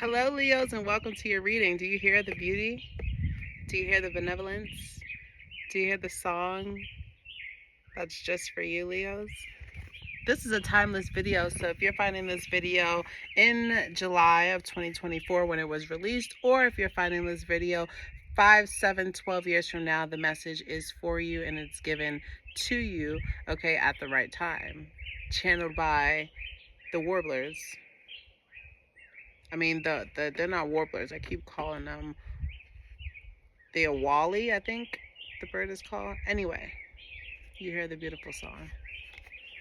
Hello, Leos, and welcome to your reading. Do you hear the beauty? Do you hear the benevolence? Do you hear the song that's just for you, Leos? This is a timeless video, so if you're finding this video in July of 2024 when it was released, or if you're finding this video 5, 7, 12 years from now, the message is for you and it's given to you, okay, at the right time. Channeled by the Warblers. I mean, they're not warblers. I keep calling them the Awali, I think the bird is called. Anyway, you hear the beautiful song.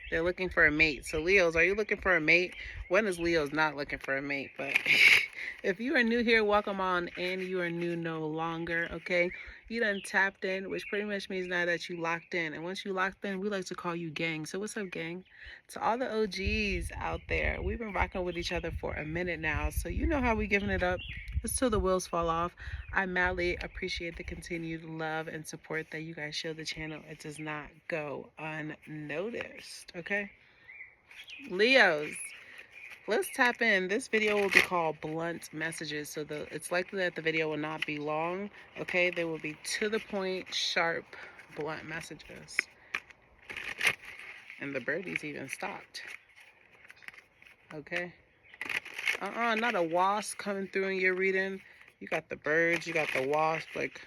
They're looking for a mate. So Leos, are you looking for a mate? When is Leo's not looking for a mate? But if you are new here, welcome on in. You are new no longer, okay? You done tapped in, which pretty much means now that you locked in. And once you locked in, we like to call you gang. So what's up, gang? To all the OGs out there, we've been rocking with each other for a minute now. So you know how we giving it up. It's till the wheels fall off. I madly appreciate the continued love and support that you guys show the channel. It does not go unnoticed, okay? Leos, let's tap in. This video will be called Blunt Messages. So it's likely that the video will not be long, okay? They will be to the point, sharp, blunt messages. And the birdies even stopped, okay? Not a wasp coming through in your reading. You got the birds, you got the wasp, like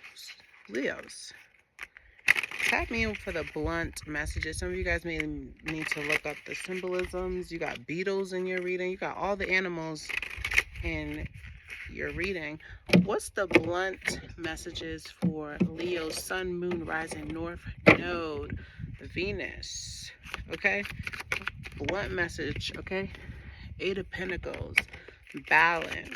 Leos. Tap me in for the blunt messages. Some of you guys may need to look up the symbolisms. You got beetles in your reading. You got all the animals in your reading. What's the blunt messages for Leo's sun, moon, rising, north node, Venus? Okay? Blunt message, okay? Eight of Pentacles. Balance.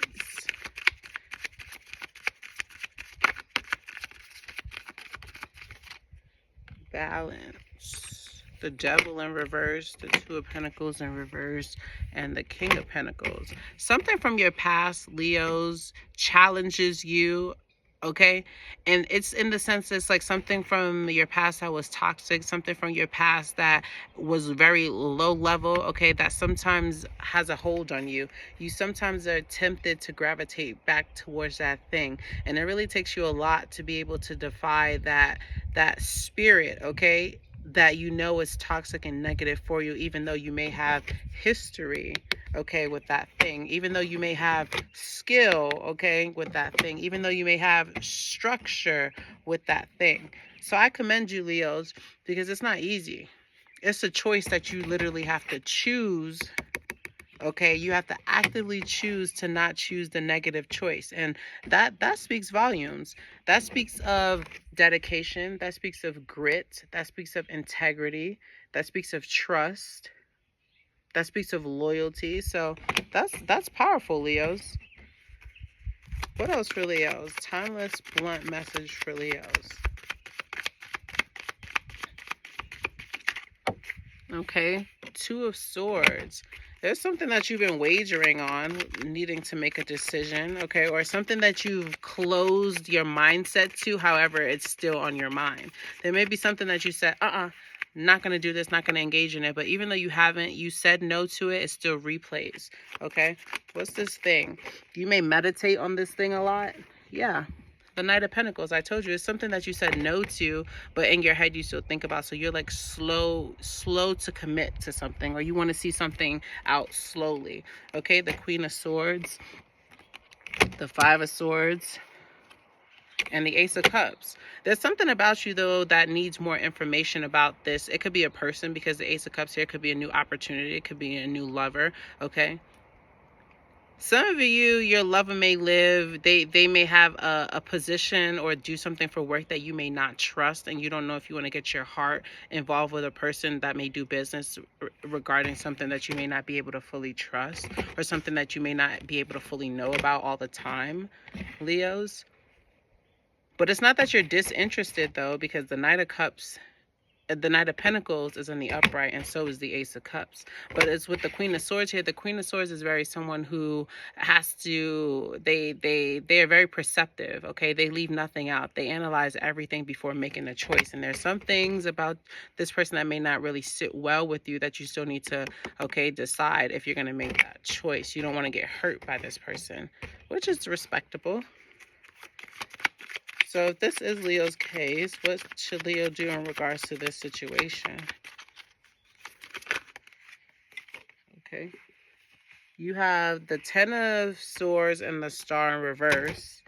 Balance. The Devil in reverse, the Two of Pentacles in reverse, and the King of Pentacles. Something from your past, Leos, challenges you, okay? And it's in the sense it's like something from your past that was toxic, something from your past that was very low level, okay, that sometimes has a hold on you. You sometimes are tempted to gravitate back towards that thing, and it really takes you a lot to be able to defy that spirit, okay, that you know is toxic and negative for you, even though you may have history, okay, with that thing, even though you may have skill, okay, with that thing, even though you may have structure with that thing. So I commend you, Leos, because it's not easy. It's a choice that you literally have to choose. Okay, you have to actively choose to not choose the negative choice, and that speaks volumes. That speaks of dedication, that speaks of grit, that speaks of integrity, that speaks of trust, that speaks of loyalty. So that's powerful, Leos. What else for Leos? Timeless blunt message for Leos. Okay, Two of Swords. There's something that you've been wagering on, needing to make a decision, okay? Or something that you've closed your mindset to, however, it's still on your mind. There may be something that you said, not going to do this, not going to engage in it. But even though you haven't, you said no to it, it still replays, okay? What's this thing? You may meditate on this thing a lot. Yeah. The Knight of Pentacles, I told you, it's something that you said no to, but in your head you still think about. So you're like slow to commit to something, or you want to see something out slowly. Okay, the Queen of Swords, the Five of Swords, and the Ace of Cups. There's something about you, though, that needs more information about this. It could be a person, because the Ace of Cups here could be a new opportunity. It could be a new lover, okay? Some of you, your lover may live, they may have a position or do something for work that you may not trust, and you don't know if you want to get your heart involved with a person that may do business regarding something that you may not be able to fully trust, or something that you may not be able to fully know about all the time, Leos. But it's not that you're disinterested, though, because the Knight of Cups the Knight of Pentacles is in the upright, and so is the Ace of Cups. But it's with the Queen of Swords here. The Queen of Swords is very someone who has to, they are very perceptive, okay? They leave nothing out. They analyze everything before making a choice. And there's some things about this person that may not really sit well with you that you still need to, okay, decide if you're going to make that choice. You don't want to get hurt by this person, which is respectable. So if this is Leo's case, what should Leo do in regards to this situation? Okay. You have the Ten of Swords and the Star in reverse,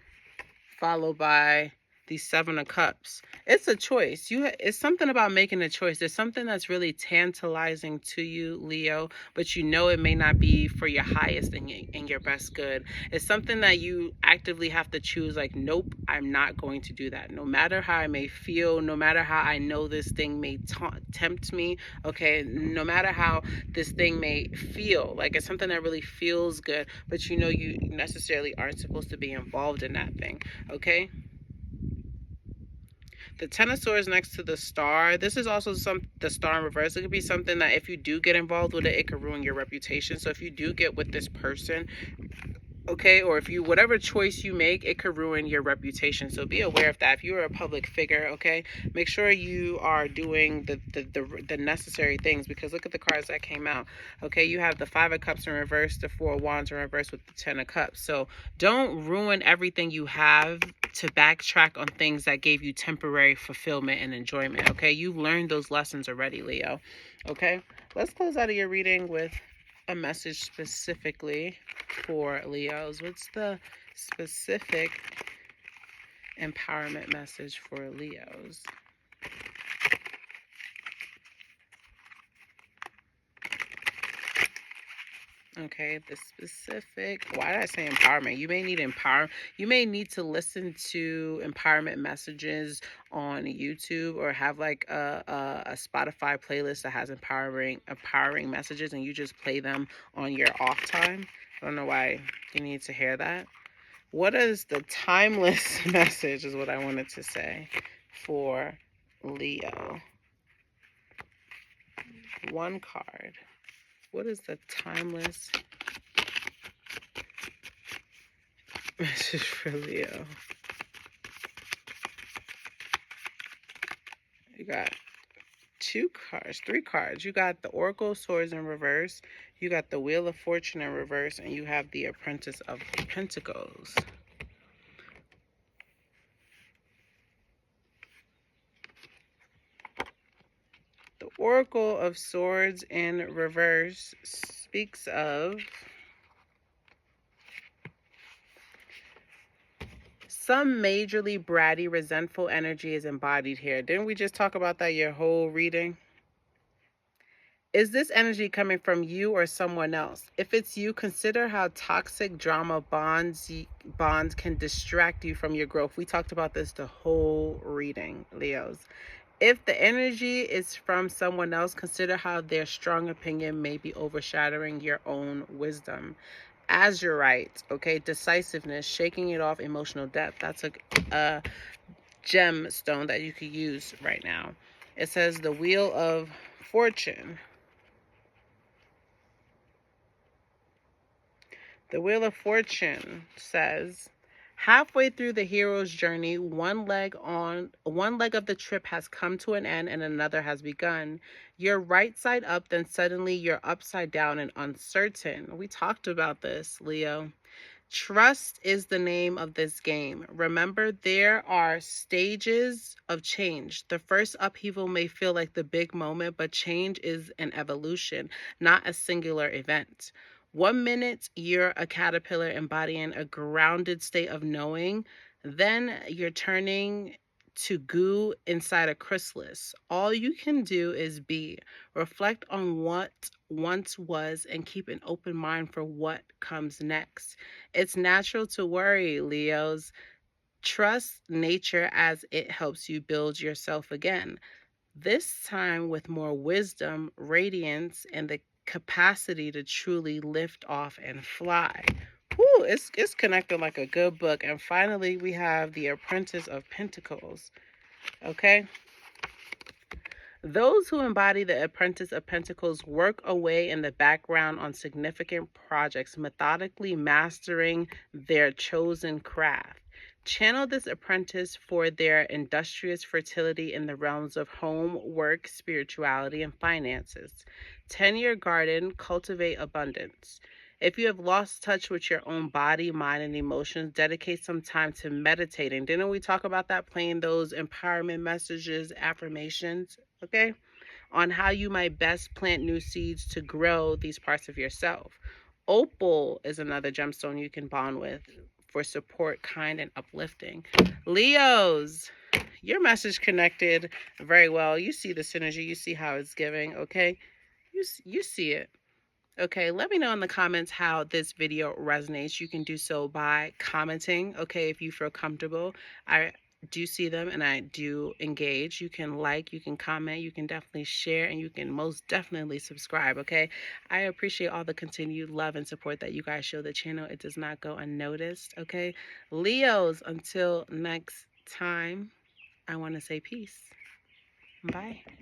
followed by the Seven of Cups. It's a choice. It's something about making a choice. There's something that's really tantalizing to you, Leo, but you know it may not be for your highest and your best good. It's something that you actively have to choose, like, nope, I'm not going to do that. No matter how I may feel, no matter how I know this thing may tempt me, okay, no matter how this thing may feel, like it's something that really feels good, but you know you necessarily aren't supposed to be involved in that thing, okay? The Ten of Swords next to the Star. This is also the Star in reverse. It could be something that if you do get involved with it, it could ruin your reputation. So if you do get with this person, okay, or if you, whatever choice you make, it could ruin your reputation. So be aware of that. If you are a public figure, okay, make sure you are doing the necessary things, because look at the cards that came out. Okay, you have the Five of Cups in reverse, the Four of Wands in reverse with the Ten of Cups. So don't ruin everything you have to backtrack on things that gave you temporary fulfillment and enjoyment. Okay, you've learned those lessons already, Leo. Okay, let's close out of your reading with a message specifically for Leos. What's the specific empowerment message for Leos? Okay, the specific, why did I say empowerment? You may need you may need to listen to empowerment messages on YouTube, or have like a Spotify playlist that has empowering messages, and you just play them on your off time. I don't know why you need to hear that. What is the timeless message is what I wanted to say for Leo. One card. What is the timeless message for Leo? You got three cards. You got the Oracle of Swords in reverse, you got the Wheel of Fortune in reverse, and you have the Apprentice of Pentacles. The Oracle of Swords in reverse speaks of some majorly bratty, resentful energy is embodied here. Didn't we just talk about that your whole reading? Is this energy coming from you or someone else? If it's you, consider how toxic drama bonds can distract you from your growth. We talked about this the whole reading, Leos. If the energy is from someone else, consider how their strong opinion may be overshadowing your own wisdom. Azurite, okay, decisiveness, shaking it off, emotional depth. That's a gemstone that you could use right now. It says the Wheel of Fortune. The Wheel of Fortune says, halfway through the hero's journey, one leg of the trip has come to an end and another has begun. You're right side up, then suddenly you're upside down and uncertain. We talked about this, Leo. Trust is the name of this game. Remember, there are stages of change. The first upheaval may feel like the big moment, but change is an evolution, not a singular event. 1 minute, you're a caterpillar embodying a grounded state of knowing. Then you're turning to goo inside a chrysalis. All you can do is be. Reflect on what once was and keep an open mind for what comes next. It's natural to worry, Leos. Trust nature as it helps you build yourself again. This time with more wisdom, radiance, and the capacity to truly lift off and fly. Whew, it's connected like a good book. And finally, we have the Apprentice of Pentacles. Okay? Those who embody the Apprentice of Pentacles work away in the background on significant projects, methodically mastering their chosen craft. Channel this apprentice for their industrious fertility in the realms of home, work, spirituality, and finances. Tend your garden, cultivate abundance. If you have lost touch with your own body, mind, and emotions, dedicate some time to meditating. Didn't we talk about that? Playing those empowerment messages, affirmations, okay? On how you might best plant new seeds to grow these parts of yourself. Opal is another gemstone you can bond with for support, kind, and uplifting. Leos, your message connected very well. You see the synergy. You see how it's giving, okay? You see it. Okay, let me know in the comments how this video resonates. You can do so by commenting, okay, if you feel comfortable. I do see them and I do engage. You can like, you can comment, you can definitely share, and you can most definitely subscribe, okay? I appreciate all the continued love and support that you guys show the channel. It does not go unnoticed, okay? Leos, until next time, I want to say peace. Bye.